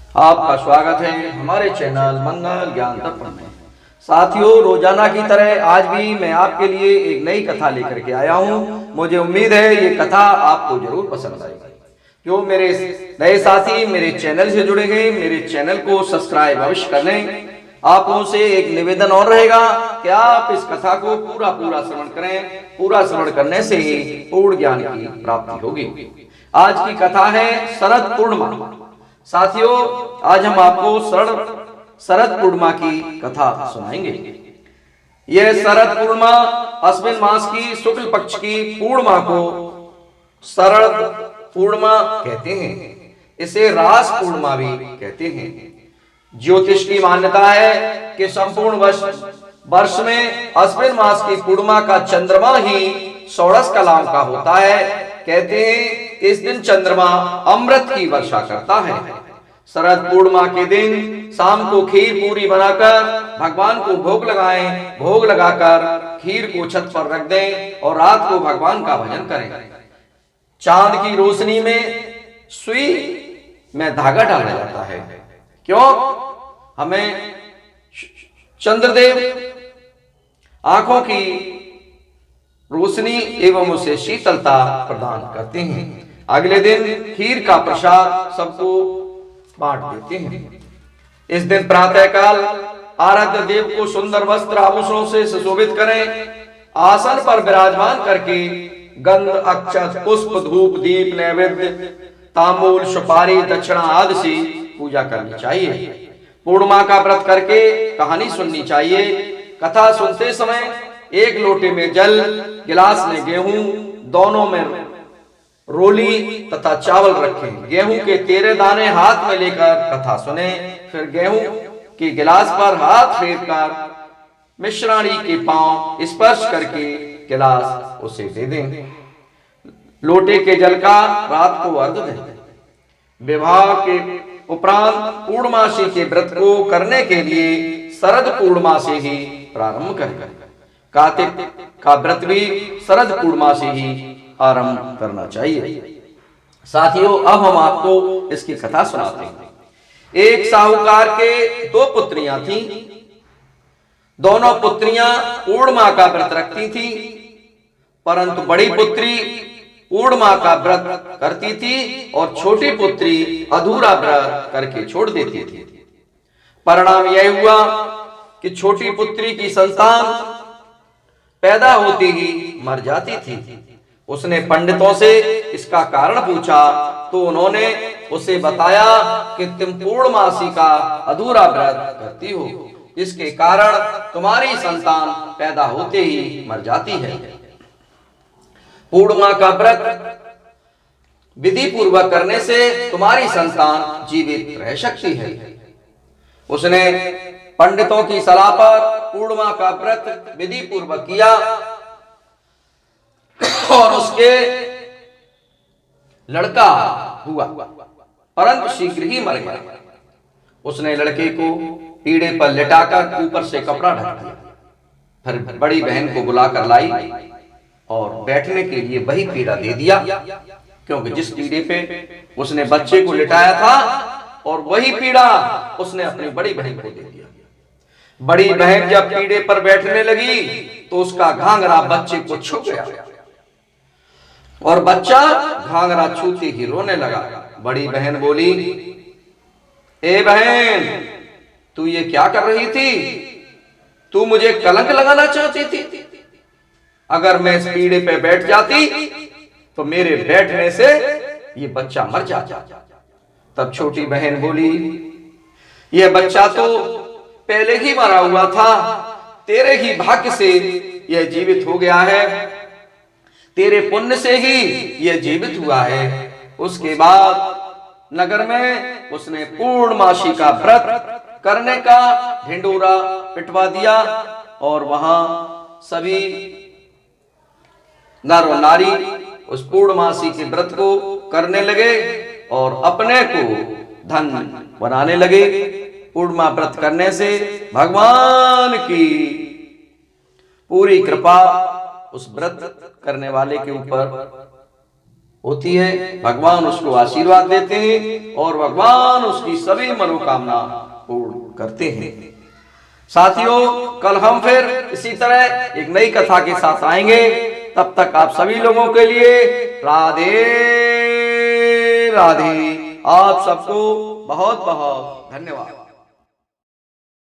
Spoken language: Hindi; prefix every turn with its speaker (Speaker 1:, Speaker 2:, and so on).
Speaker 1: आपका स्वागत है हमारे चैनल मंगल ज्ञान दर्पण में। साथियों, रोजाना की तरह आज भी मैं आपके लिए एक नई कथा लेकर के आया हूं। मुझे उम्मीद है ये कथा आपको जरूर पसंद आएगी। जो मेरे नए साथी मेरे चैनल से जुड़े गए, मेरे चैनल को सब्सक्राइब अवश्य कर लें। आप लोगों से एक निवेदन और रहेगा कि आप इस कथा को पूरा श्रवण करें। पूरा श्रवण करने से ही पूर्ण ज्ञान की प्राप्ति होगी। आज की कथा है शरद पूर्णिमा। साथियों, आज हम आपको शरद पूर्णिमा की कथा सुनाएंगे। यह शरद पूर्णिमा अश्विन मास की शुक्ल पक्ष की पूर्णिमा को शरद पूर्णिमा कहते हैं। इसे रास पूर्णिमा भी कहते हैं। ज्योतिष की मान्यता है कि संपूर्ण वर्ष में अश्विन मास की पूर्णिमा का चंद्रमा ही षोडश कलाओं का होता है। कहते हैं इस दिन चंद्रमा अमृत की वर्षा करता है। शरद पूर्णिमा के दिन शाम को खीर पूरी बनाकर भगवान को भोग लगाएं। भोग लगाकर खीर को छत पर रख दें और रात को भगवान का भजन करें। चांद की रोशनी में सुई में धागा डाला जाता है। क्यों? हमें चंद्रदेव आंखों की रोशनी एवं उसे शीतलता प्रदान करते हैं। अगले दिन खीर का प्रसाद सबको बांट देते हैं। इस दिन प्रातःकाल आराध्य देव को सुंदर वस्त्र आभूषणों से सुशोभित करें। आसन पर विराजमान करके गंध, अक्षत, पुष्प, धूप, दीप, नैवेद्य, तांबूल, सुपारी, दक्षिणा आदि से पूजा करनी चाहिए। पूर्णिमा का व्रत करके कहानी सुननी चाहिए। कथा सुनते समय एक लोटे में जल, गिलास में गेहूं, दोनों में रोली तथा चावल रखें। गेहूं के 13 दाने हाथ में लेकर कथा सुने। फिर गेहूं के गिलास पर हाथ फेरकर मिश्राणी के पांव स्पर्श करके गिलास उसे दे दें। लोटे के जल का रात को अर्घ दें। विवाह के उपरांत पूर्णमासी के व्रत को करने के लिए शरद पूर्णिमा से ही प्रारंभ करें। कार्तिक का व्रत भी शरद पूर्णिमा से ही आरंभ करना चाहिए। साथियों, अब हम आपको इसकी कथा सुनाते हैं। एक साहूकार के 2 पुत्रियां थीं। दोनों पुत्रियां पूर्णिमा का व्रत रखती थीं, परंतु बड़ी पुत्री पूर्णिमा का व्रत करती थी और छोटी पुत्री अधूरा व्रत करके छोड़ देती थी। परिणाम यह हुआ कि छोटी पुत्री की संतान पैदा होते ही मर जाती थी। उसने पंडितों से इसका कारण पूछा तो उन्होंने उसे बताया कि तुम पूर्णमासी का अधूरा व्रत करती हो, इसके कारण तुम्हारी संतान पैदा होते ही मर जाती है। पूर्णिमा का व्रत विधि पूर्वक करने से तुम्हारी संतान जीवित रह सकती है। उसने पंडितों की सलाह पर पूर्णिमा का व्रत विधि पूर्वक किया और उसके लड़का हुआ, परंतु शीघ्र ही मर गया। उसने लड़के को पीढ़े पर लिटाकर ऊपर से कपड़ा ढक दिया। फिर बड़ी बहन को बुलाकर लाई और बैठने के लिए वही पीढ़ा दे दिया, क्योंकि जिस पीढ़े पे उसने बच्चे को लिटाया था और वही पीढ़ा उसने अपनी बड़ी बहन को दे दिया। बड़ी बहन जब पीढ़े पर बैठने लगी तो उसका घाघरा बच्चे को छू गया और बच्चा घाघरा छूते ही रोने लगा। बड़ी बहन बोली, ए बहन, तू ये क्या कर रही थी? तू मुझे कलंक लगाना चाहती थी। अगर मैं इस पीढ़े पे बैठ जाती तो मेरे बैठने से ये बच्चा मर जाता। तब छोटी बहन बोली, यह बच्चा तो पहले ही मरा हुआ था, तेरे ही भाग्य से यह जीवित हो गया है, तेरे पुण्य से ही यह जीवित हुआ है। उसके बाद नगर में उसने पूर्णमासी का व्रत करने का ढिंडोरा पिटवा दिया और वहां सभी नर और नारी उस पूर्णमासी के व्रत को करने लगे और अपने को धन बनाने लगे। पूर्णिमा व्रत करने से भगवान की पूरी कृपा उस व्रत करने वाले के ऊपर होती है, भगवान उसको आशीर्वाद देते हैं और भगवान उसकी सभी मनोकामना पूर्ण करते हैं। साथियों, कल हम फिर इसी तरह एक नई कथा के साथ आएंगे। तब तक आप सभी लोगों के लिए राधे राधे। आप सबको बहुत बहुत धन्यवाद।